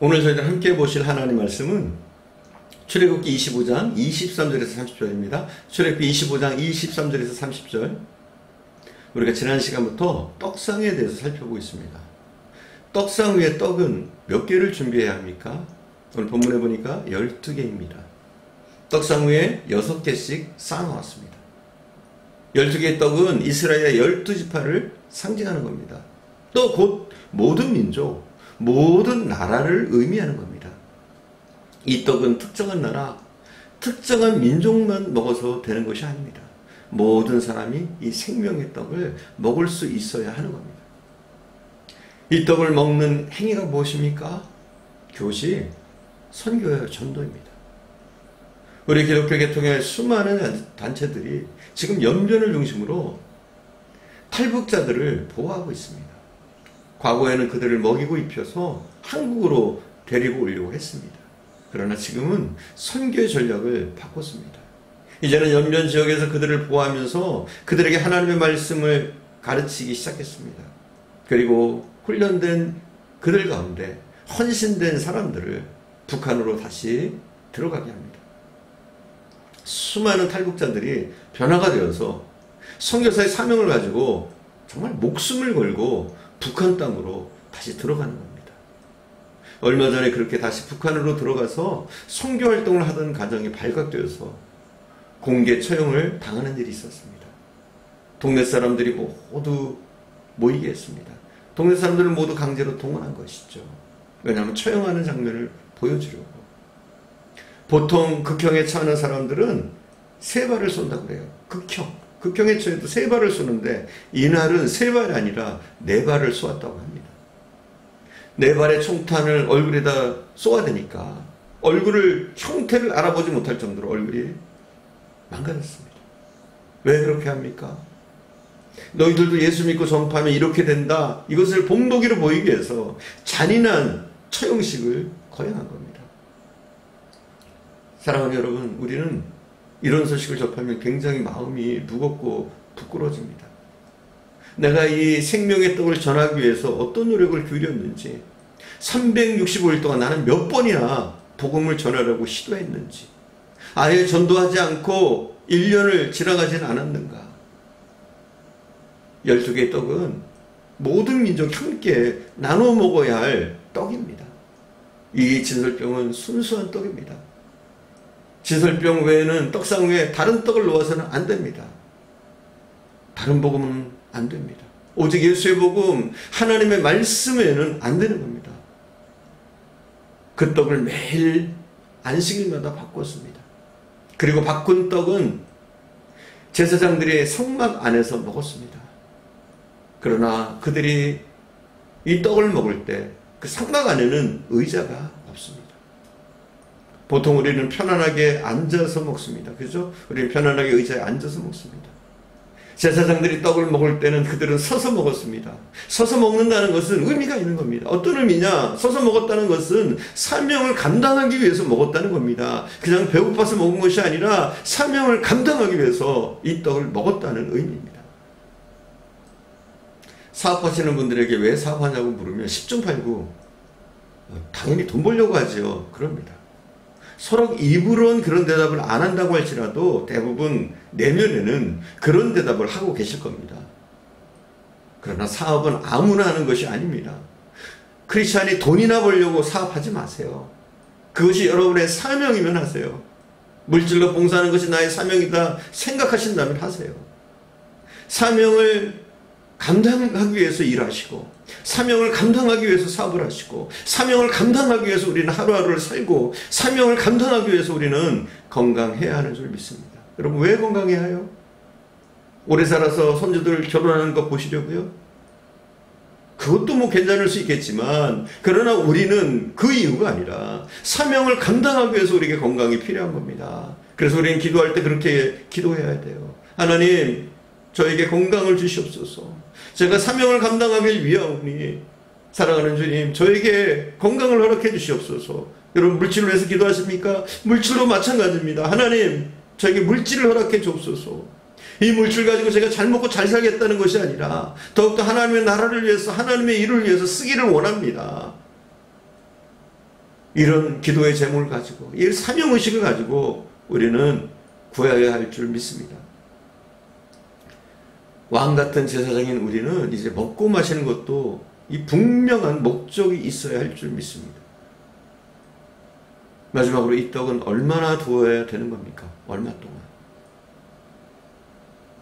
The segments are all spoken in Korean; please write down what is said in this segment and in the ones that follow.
오늘 저희들 함께 보실 하나님 말씀은 출애굽기 25장 23절에서 30절입니다. 출애굽기 25장 23절에서 30절. 우리가 지난 시간부터 떡상에 대해서 살펴보고 있습니다. 떡상 위에 떡은 몇 개를 준비해야 합니까? 오늘 본문에 보니까 12개입니다. 떡상 위에 6개씩 쌓아놓았습니다. 12개의 떡은 이스라엘의 12지파를 상징하는 겁니다. 또 곧 모든 민족, 모든 나라를 의미하는 겁니다. 이 떡은 특정한 나라, 특정한 민족만 먹어서 되는 것이 아닙니다. 모든 사람이 이 생명의 떡을 먹을 수 있어야 하는 겁니다. 이 떡을 먹는 행위가 무엇입니까? 그것이 선교와 전도입니다. 우리 기독교 계통의 수많은 단체들이 지금 연변을 중심으로 탈북자들을 보호하고 있습니다. 과거에는 그들을 먹이고 입혀서 한국으로 데리고 오려고 했습니다. 그러나 지금은 선교의 전략을 바꿨습니다. 이제는 연변 지역에서 그들을 보호하면서 그들에게 하나님의 말씀을 가르치기 시작했습니다. 그리고 훈련된 그들 가운데 헌신된 사람들을 북한으로 다시 들어가게 합니다. 수많은 탈북자들이 변화가 되어서 선교사의 사명을 가지고 정말 목숨을 걸고 북한 땅으로 다시 들어가는 겁니다. 얼마 전에 그렇게 다시 북한으로 들어가서 선교 활동을 하던 가정이 발각되어서 공개 처형을 당하는 일이 있었습니다. 동네 사람들이 모두 모이게 했습니다. 동네 사람들을 모두 강제로 동원한 것이죠. 왜냐하면 처형하는 장면을 보여주려고. 보통 극형에 처하는 사람들은 3발을 쏜다고 그래요. 극형에 처해도 3발을 쏘는데 이날은 3발이 아니라 4발을 쏘았다고 합니다. 4발의 총탄을 얼굴에다 쏘아대니까 얼굴을 형태를 알아보지 못할 정도로 얼굴이 망가졌습니다. 왜 그렇게 합니까? 너희들도 예수 믿고 전파하면 이렇게 된다. 이것을 본보기로 보이기 위해서 잔인한 처형식을 거행한 겁니다. 사랑하는 여러분, 우리는 이런 소식을 접하면 굉장히 마음이 무겁고 부끄러워집니다. 내가 이 생명의 떡을 전하기 위해서 어떤 노력을 기울였는지, 365일 동안 나는 몇 번이나 복음을 전하려고 시도했는지, 아예 전도하지 않고 1년을 지나가지는 않았는가. 12개의 떡은 모든 민족 함께 나눠 먹어야 할 떡입니다. 이 진설병은 순수한 떡입니다. 진설병 외에는 떡상 위에 다른 떡을 놓아서는 안 됩니다. 다른 복음은 안 됩니다. 오직 예수의 복음, 하나님의 말씀 외에는 안 되는 겁니다. 그 떡을 매일 안식일마다 바꿨습니다. 그리고 바꾼 떡은 제사장들이 성막 안에서 먹었습니다. 그러나 그들이 이 떡을 먹을 때 그 성막 안에는 의자가 없습니다. 보통 우리는 편안하게 앉아서 먹습니다. 그죠? 우리는 편안하게 의자에 앉아서 먹습니다. 제사장들이 떡을 먹을 때는 그들은 서서 먹었습니다. 서서 먹는다는 것은 의미가 있는 겁니다. 어떤 의미냐? 서서 먹었다는 것은 사명을 감당하기 위해서 먹었다는 겁니다. 그냥 배고파서 먹은 것이 아니라 사명을 감당하기 위해서 이 떡을 먹었다는 의미입니다. 사업하시는 분들에게 왜 사업하냐고 물으면 10중 8구 당연히 돈 벌려고 하죠. 그럽니다. 서로 입으로는 그런 대답을 안 한다고 할지라도 대부분 내면에는 그런 대답을 하고 계실 겁니다. 그러나 사업은 아무나 하는 것이 아닙니다. 크리스찬이 돈이나 벌려고 사업하지 마세요. 그것이 여러분의 사명이면 하세요. 물질로 봉사하는 것이 나의 사명이다 생각하신다면 하세요. 사명을 감당하기 위해서 일하시고, 사명을 감당하기 위해서 사업을 하시고, 사명을 감당하기 위해서 우리는 하루하루를 살고, 사명을 감당하기 위해서 우리는 건강해야 하는 줄 믿습니다. 여러분, 왜 건강해야 해요? 오래 살아서 손주들 결혼하는 거 보시려고요? 그것도 뭐 괜찮을 수 있겠지만, 그러나 우리는 그 이유가 아니라 사명을 감당하기 위해서 우리에게 건강이 필요한 겁니다. 그래서 우리는 기도할 때 그렇게 기도해야 돼요. 하나님, 저에게 건강을 주시옵소서. 제가 사명을 감당하길 위하오니 사랑하는 주님, 저에게 건강을 허락해 주시옵소서. 여러분, 물질을 위해서 기도하십니까? 물질도 마찬가지입니다. 하나님, 저에게 물질을 허락해 주옵소서. 이 물질 가지고 제가 잘 먹고 잘 살겠다는 것이 아니라 더욱더 하나님의 나라를 위해서, 하나님의 일을 위해서 쓰기를 원합니다. 이런 기도의 제목을 가지고 이 사명의식을 가지고 우리는 구해야 할 줄 믿습니다. 왕같은 제사장인 우리는 이제 먹고 마시는 것도 이 분명한 목적이 있어야 할 줄 믿습니다. 마지막으로 이 떡은 얼마나 두어야 되는 겁니까? 얼마 동안?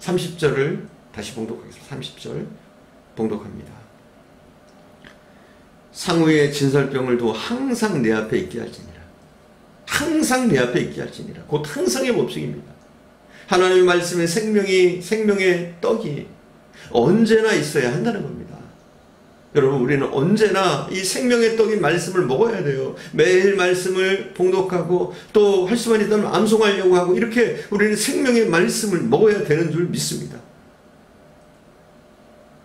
30절을 다시 봉독하겠습니다. 30절 봉독합니다. 상위에 진설병을 두어 항상 내 앞에 있게 할지니라. 항상 내 앞에 있게 할지니라. 곧 항상의 법칙입니다. 하나님의 말씀의 생명의 떡이 언제나 있어야 한다는 겁니다. 여러분, 우리는 언제나 이 생명의 떡인 말씀을 먹어야 돼요. 매일 말씀을 봉독하고 또 할 수만 있다면 암송하려고 하고, 이렇게 우리는 생명의 말씀을 먹어야 되는 줄 믿습니다.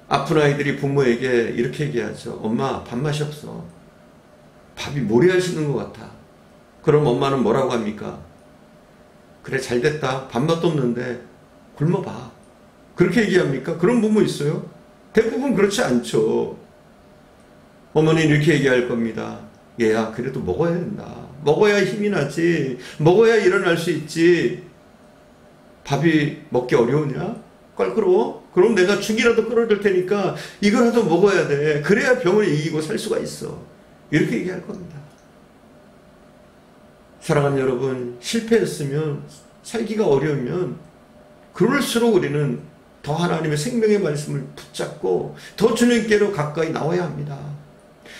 아픈 아이들이 부모에게 이렇게 얘기하죠. 엄마, 밥맛이 없어. 밥이 모래알씹는 것 같아. 그럼 엄마는 뭐라고 합니까? 그래, 잘됐다. 밥맛도 없는데 굶어봐. 그렇게 얘기합니까? 그런 부모 있어요? 대부분 그렇지 않죠. 어머니는 이렇게 얘기할 겁니다. 얘야, 그래도 먹어야 된다. 먹어야 힘이 나지. 먹어야 일어날 수 있지. 밥이 먹기 어려우냐? 껄끄러워? 그럼 내가 죽이라도 끌어줄 테니까 이거라도 먹어야 돼. 그래야 병을 이기고 살 수가 있어. 이렇게 얘기할 겁니다. 사랑하는 여러분, 실패했으면, 살기가 어려우면 그럴수록 우리는 더 하나님의 생명의 말씀을 붙잡고 더 주님께로 가까이 나와야 합니다.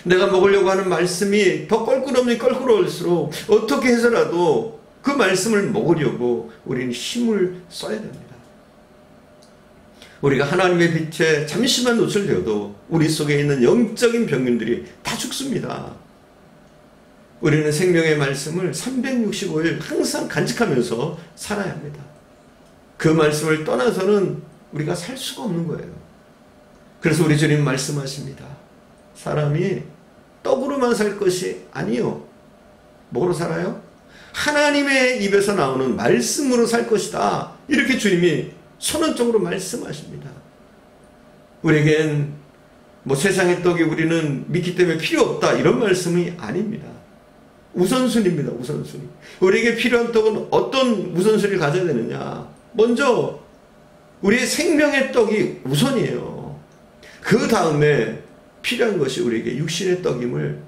내가 먹으려고 하는 말씀이 더 껄끄러울수록 어떻게 해서라도 그 말씀을 먹으려고 우리는 힘을 써야 됩니다. 우리가 하나님의 빛에 잠시만 노출되어도 우리 속에 있는 영적인 병균들이 다 죽습니다. 우리는 생명의 말씀을 365일 항상 간직하면서 살아야 합니다. 그 말씀을 떠나서는 우리가 살 수가 없는 거예요. 그래서 우리 주님 말씀하십니다. 사람이 떡으로만 살 것이 아니요. 뭐로 살아요? 하나님의 입에서 나오는 말씀으로 살 것이다. 이렇게 주님이 선언적으로 말씀하십니다. 우리에겐 세상의 떡이 우리는 믿기 때문에 필요 없다, 이런 말씀이 아닙니다. 우선순위입니다. 우선순위. 우리에게 필요한 떡은 어떤 우선순위를 가져야 되느냐? 먼저 우리의 생명의 떡이 우선이에요. 그 다음에 필요한 것이 우리에게 육신의 떡임을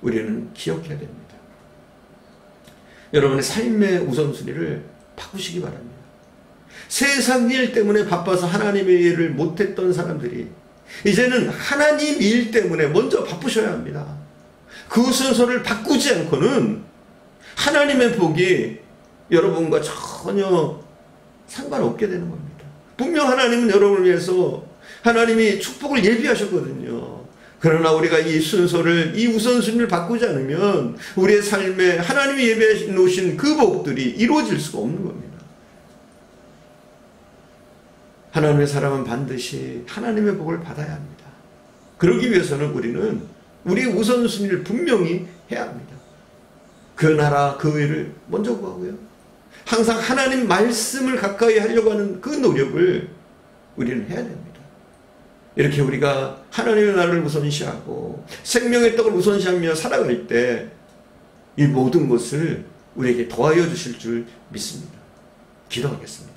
우리는 기억해야 됩니다. 여러분의 삶의 우선순위를 바꾸시기 바랍니다. 세상 일 때문에 바빠서 하나님의 일을 못했던 사람들이 이제는 하나님 일 때문에 먼저 바쁘셔야 합니다. 그 순서를 바꾸지 않고는 하나님의 복이 여러분과 전혀 상관없게 되는 겁니다. 분명 하나님은 여러분을 위해서 하나님이 축복을 예비하셨거든요. 그러나 우리가 이 순서를, 이 우선순위를 바꾸지 않으면 우리의 삶에 하나님이 예비해 놓으신 그 복들이 이루어질 수가 없는 겁니다. 하나님의 사람은 반드시 하나님의 복을 받아야 합니다. 그러기 위해서는 우리는 우리의 우선순위를 분명히 해야 합니다. 그 나라, 그 의를 먼저 구하고요. 항상 하나님 말씀을 가까이 하려고 하는 그 노력을 우리는 해야 됩니다. 이렇게 우리가 하나님의 나라를 우선시하고 생명의 떡을 우선시하며 살아갈 때 이 모든 것을 우리에게 더하여 주실 줄 믿습니다. 기도하겠습니다.